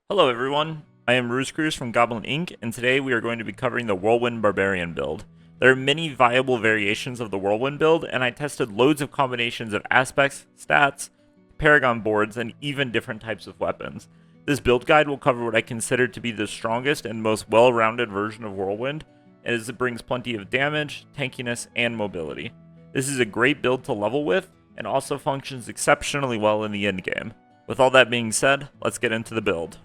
Hello everyone, I am Cruz from Goblin-Inc, and today we are going to be covering the Whirlwind Barbarian build. There are many viable variations of the Whirlwind build, and I tested loads of combinations of aspects, stats, Paragon boards, and even different types of weapons. This build guide will cover what I consider to be the strongest and most well-rounded version of Whirlwind, as it brings plenty of damage, tankiness, and mobility. This is a great build to level with, and also functions exceptionally well in the endgame. With all that being said, let's get into the build.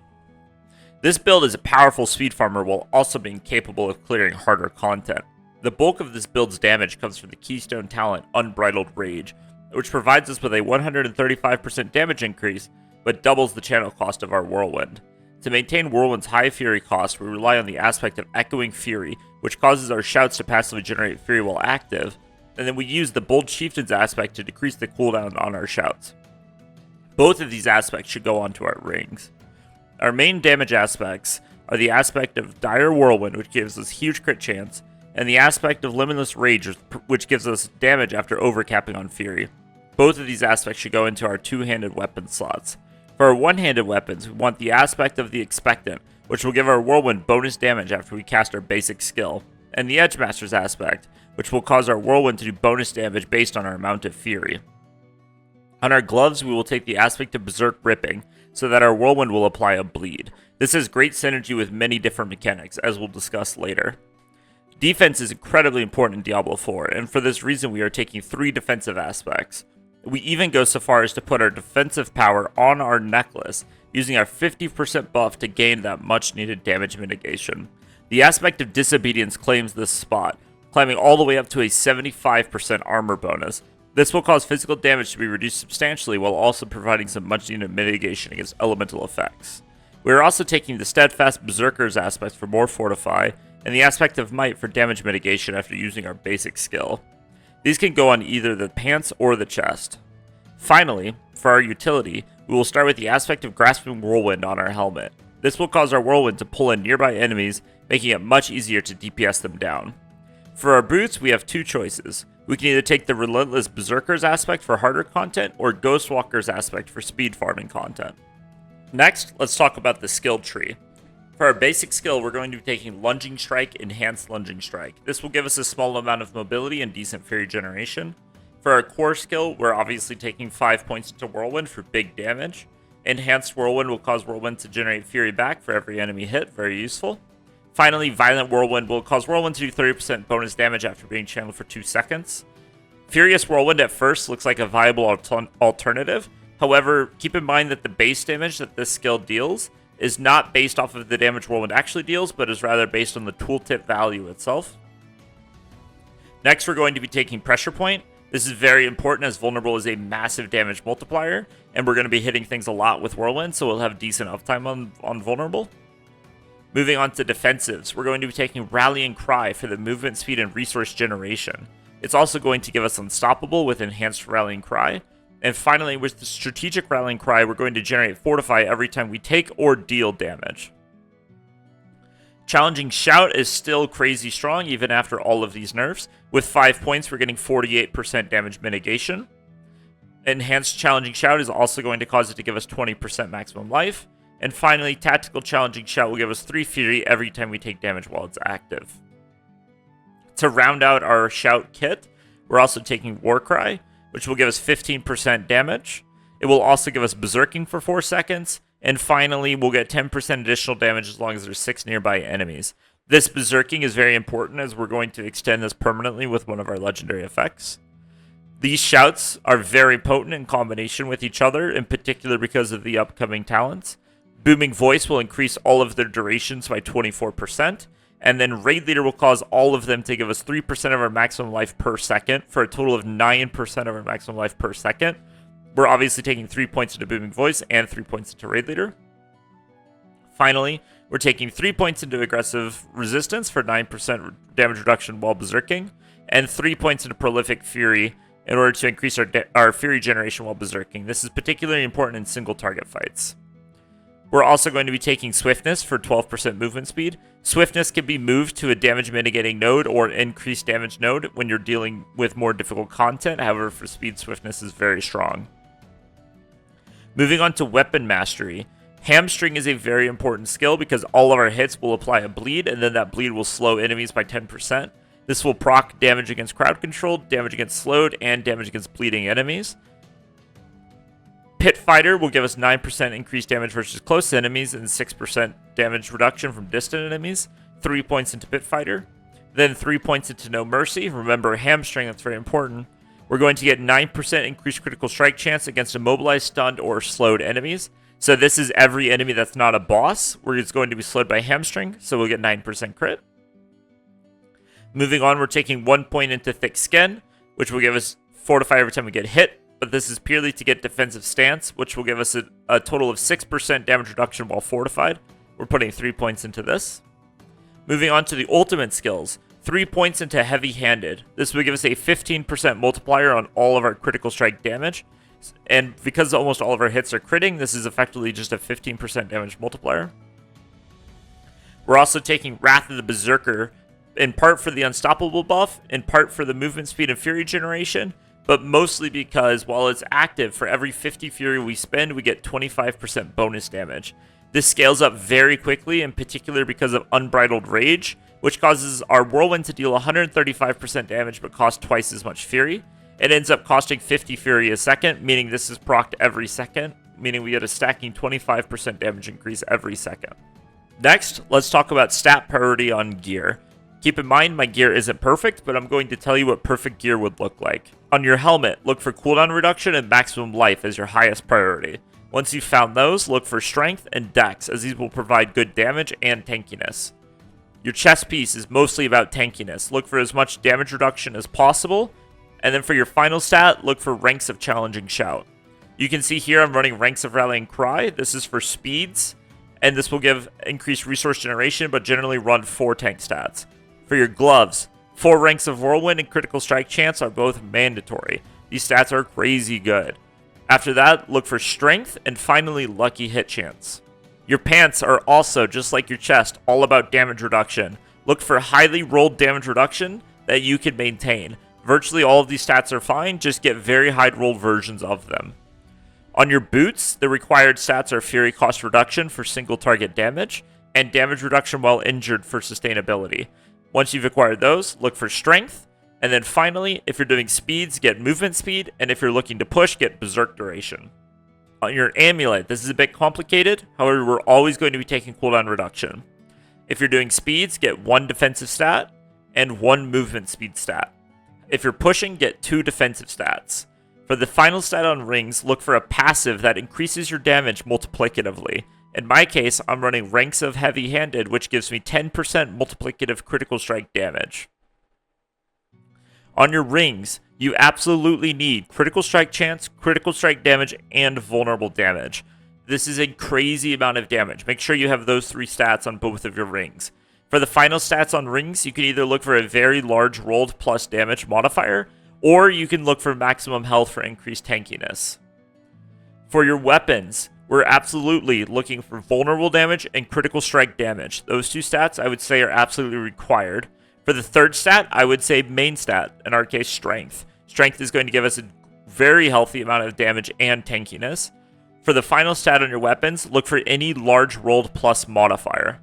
This build is a powerful speed farmer while also being capable of clearing harder content. The bulk of this build's damage comes from the keystone talent Unbridled Rage, which provides us with a 135% damage increase, but doubles the channel cost of our Whirlwind. To maintain Whirlwind's high Fury cost, we rely on the aspect of Echoing Fury, which causes our shouts to passively generate Fury while active, and then we use the Bold Chieftain's aspect to decrease the cooldown on our shouts. Both of these aspects should go onto our rings. Our main damage aspects are the aspect of Dire Whirlwind, which gives us huge crit chance, and the aspect of Limitless Rage, which gives us damage after overcapping on Fury. Both of these aspects should go into our two-handed weapon slots. For our one-handed weapons, we want the aspect of the Expectant, which will give our Whirlwind bonus damage after we cast our basic skill, and the Edgemaster's aspect, which will cause our Whirlwind to do bonus damage based on our amount of Fury. On our gloves, we will take the aspect of Berserk Ripping, so that our Whirlwind will apply a bleed. This has great synergy with many different mechanics, as we'll discuss later. Defense is incredibly important in Diablo 4, and for this reason we are taking 3 defensive aspects. We even go so far as to put our defensive power on our necklace, using our 50% buff to gain that much needed damage mitigation. The aspect of Disobedience claims this spot, climbing all the way up to a 75% armor bonus. This will cause physical damage to be reduced substantially while also providing some much needed mitigation against elemental effects. We are also taking the Steadfast Berserker's aspect for more Fortify, and the aspect of Might for damage mitigation after using our basic skill. These can go on either the pants or the chest. Finally, for our utility, we will start with the aspect of Grasping Whirlwind on our helmet. This will cause our Whirlwind to pull in nearby enemies, making it much easier to DPS them down. For our boots, we have 2 choices. We can either take the Relentless Berserker's aspect for harder content, or Ghostwalker's aspect for speed farming content. Next, let's talk about the skill tree. For our basic skill, we're going to be taking Lunging Strike, Enhanced Lunging Strike. This will give us a small amount of mobility and decent Fury generation. For our core skill, we're obviously taking 5 points into Whirlwind for big damage. Enhanced Whirlwind will cause Whirlwind to generate Fury back for every enemy hit, very useful. Finally, Violent Whirlwind will cause Whirlwind to do 30% bonus damage after being channeled for 2 seconds. Furious Whirlwind at first looks like a viable alternative. However, keep in mind that the base damage that this skill deals is not based off of the damage Whirlwind actually deals, but is rather based on the tooltip value itself. Next, we're going to be taking Pressure Point. This is very important as Vulnerable is a massive damage multiplier, and we're going to be hitting things a lot with Whirlwind, so we'll have decent uptime on Vulnerable. Moving on to defensives, we're going to be taking Rallying Cry for the movement speed and resource generation. It's also going to give us Unstoppable with Enhanced Rallying Cry. And finally, with the Strategic Rallying Cry, we're going to generate Fortify every time we take or deal damage. Challenging Shout is still crazy strong even after all of these nerfs. With 5 points, we're getting 48% damage mitigation. Enhanced Challenging Shout is also going to cause it to give us 20% maximum life. And finally, Tactical Challenging Shout will give us 3 Fury every time we take damage while it's active. To round out our Shout kit, we're also taking Warcry, which will give us 15% damage. It will also give us Berserking for 4 seconds. And finally, we'll get 10% additional damage as long as there's 6 nearby enemies. This Berserking is very important as we're going to extend this permanently with one of our legendary effects. These shouts are very potent in combination with each other, in particular because of the upcoming talents. Booming Voice will increase all of their durations by 24%, and then Raid Leader will cause all of them to give us 3% of our maximum life per second, for a total of 9% of our maximum life per second. We're obviously taking 3 points into Booming Voice and 3 points into Raid Leader. Finally, we're taking 3 points into Aggressive Resistance for 9% damage reduction while Berserking, and 3 points into Prolific Fury in order to increase our Fury generation while Berserking. This is particularly important in single target fights. We're also going to be taking Swiftness for 12% movement speed. Swiftness can be moved to a damage mitigating node or increased damage node when you're dealing with more difficult content. However, for speed, Swiftness is very strong. Moving on to Weapon Mastery. Hamstring is a very important skill because all of our hits will apply a bleed, and then that bleed will slow enemies by 10%. This will proc damage against crowd control, damage against slowed, and damage against bleeding enemies. Pit Fighter will give us 9% increased damage versus close enemies and 6% damage reduction from distant enemies. 3 points into Pit Fighter. Then 3 points into No Mercy. Remember, Hamstring, that's very important. We're going to get 9% increased critical strike chance against immobilized, stunned, or slowed enemies. So this is every enemy that's not a boss, where it's going to be slowed by Hamstring, so we'll get 9% crit. Moving on, we're taking 1 point into Thick Skin, which will give us Fortify every time we get hit, but this is purely to get Defensive Stance, which will give us a total of 6% damage reduction while fortified. We're putting 3 points into this. Moving on to the ultimate skills, 3 points into Heavy Handed. This will give us a 15% multiplier on all of our critical strike damage. And because almost all of our hits are critting, this is effectively just a 15% damage multiplier. We're also taking Wrath of the Berserker, in part for the Unstoppable buff, in part for the movement speed and fury generation, but mostly because while it's active, for every 50 fury we spend, we get 25% bonus damage. This scales up very quickly, in particular because of Unbridled Rage, which causes our Whirlwind to deal 135% damage but cost twice as much fury. It ends up costing 50 fury a second, meaning this is procced every second, meaning we get a stacking 25% damage increase every second. Next, let's talk about stat priority on gear. Keep in mind, my gear isn't perfect, but I'm going to tell you what perfect gear would look like. On your helmet, look for cooldown reduction and maximum life as your highest priority. Once you've found those, look for strength and dex, as these will provide good damage and tankiness. Your chest piece is mostly about tankiness. Look for as much damage reduction as possible. And then for your final stat, look for Ranks of Challenging Shout. You can see here I'm running Ranks of Rallying Cry. This is for speeds, and this will give increased resource generation, but generally run 4 tank stats. For your gloves, 4 Ranks of Whirlwind and Critical Strike Chance are both mandatory. These stats are crazy good. After that, look for Strength, and finally Lucky Hit Chance. Your pants are also, just like your chest, all about damage reduction. Look for highly rolled damage reduction that you can maintain. Virtually all of these stats are fine, just get very high rolled versions of them. On your boots, the required stats are Fury Cost Reduction for single target damage, and Damage Reduction while injured for sustainability. Once you've acquired those, look for Strength, and then finally, if you're doing speeds, get Movement Speed, and if you're looking to push, get Berserk Duration. On your amulet, this is a bit complicated, however we're always going to be taking cooldown reduction. If you're doing speeds, get 1 defensive stat, and 1 movement speed stat. If you're pushing, get 2 defensive stats. For the final stat on rings, look for a passive that increases your damage multiplicatively. In my case, I'm running Ranks of Heavy Handed, which gives me 10% multiplicative critical strike damage. On your rings, you absolutely need critical strike chance, critical strike damage, and vulnerable damage. This is a crazy amount of damage. Make sure you have those 3 stats on both of your rings. For the final stats on rings, you can either look for a very large rolled plus damage modifier, or you can look for maximum health for increased tankiness. For your weapons, we're absolutely looking for vulnerable damage and critical strike damage. Those 2 stats I would say are absolutely required. For the third stat, I would say main stat, in our case strength. Strength is going to give us a very healthy amount of damage and tankiness. For the final stat on your weapons, look for any large rolled plus modifier.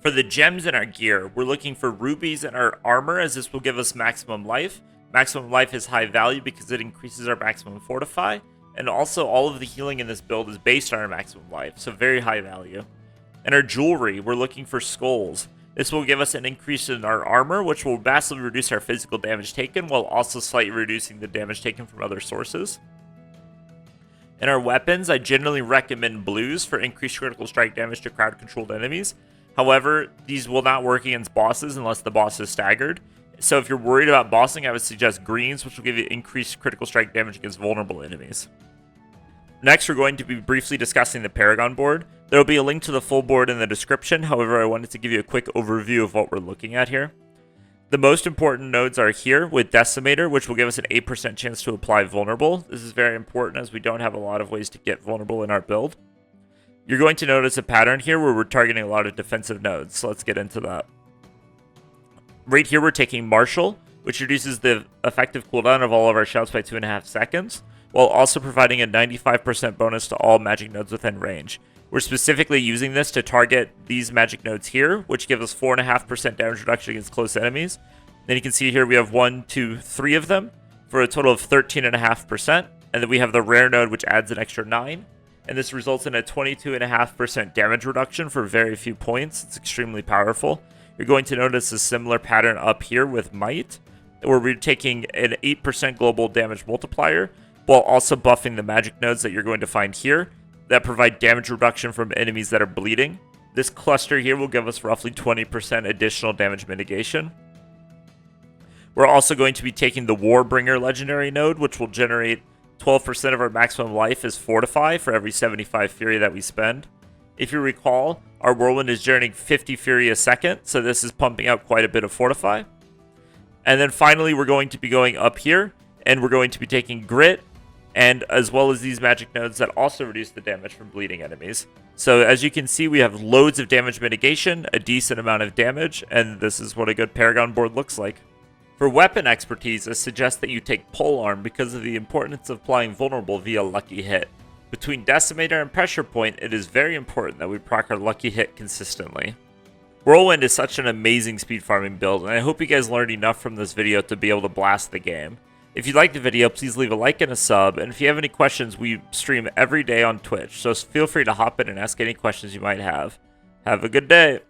For the gems in our gear, we're looking for rubies in our armor, as this will give us maximum life. Maximum life is high value because it increases our maximum fortify, and also all of the healing in this build is based on our maximum life, so very high value. In our jewelry, we're looking for skulls. This will give us an increase in our armor, which will vastly reduce our physical damage taken, while also slightly reducing the damage taken from other sources. In our weapons, I generally recommend blues for increased critical strike damage to crowd-controlled enemies. However, these will not work against bosses unless the boss is staggered. So if you're worried about bossing, I would suggest greens, which will give you increased critical strike damage against vulnerable enemies. Next, we're going to be briefly discussing the Paragon Board. There will be a link to the full board in the description, however, I wanted to give you a quick overview of what we're looking at here. The most important nodes are here with Decimator, which will give us an 8% chance to apply Vulnerable. This is very important as we don't have a lot of ways to get Vulnerable in our build. You're going to notice a pattern here where we're targeting a lot of defensive nodes, so let's get into that. Right here we're taking Martial, which reduces the effective cooldown of all of our shouts by 2.5 seconds, while also providing a 95% bonus to all magic nodes within range. We're specifically using this to target these magic nodes here, which give us 4.5% damage reduction against close enemies. Then you can see here we have 1, 2, 3 of them for a total of 13.5%. And then we have the rare node, which adds an extra 9. And this results in a 22.5% damage reduction for very few points. It's extremely powerful. You're going to notice a similar pattern up here with Might, where we're taking an 8% global damage multiplier, while also buffing the magic nodes that you're going to find here that provide damage reduction from enemies that are bleeding. This cluster here will give us roughly 20% additional damage mitigation. We're also going to be taking the Warbringer legendary node, which will generate 12% of our maximum life as Fortify for every 75 Fury that we spend. If you recall, our Whirlwind is generating 50 Fury a second, so this is pumping out quite a bit of Fortify. And then finally, we're going to be going up here, and we're going to be taking Grit, and as well as these magic nodes that also reduce the damage from bleeding enemies. So as you can see, we have loads of damage mitigation, a decent amount of damage, and this is what a good Paragon board looks like. For weapon expertise, I suggest that you take Polearm because of the importance of applying vulnerable via lucky hit. Between Decimator and Pressure Point, it is very important that we proc our lucky hit consistently. Whirlwind is such an amazing speed farming build, and I hope you guys learned enough from this video to be able to blast the game. If you liked the video, please leave a like and a sub, and if you have any questions, we stream every day on Twitch, so feel free to hop in and ask any questions you might have. Have a good day!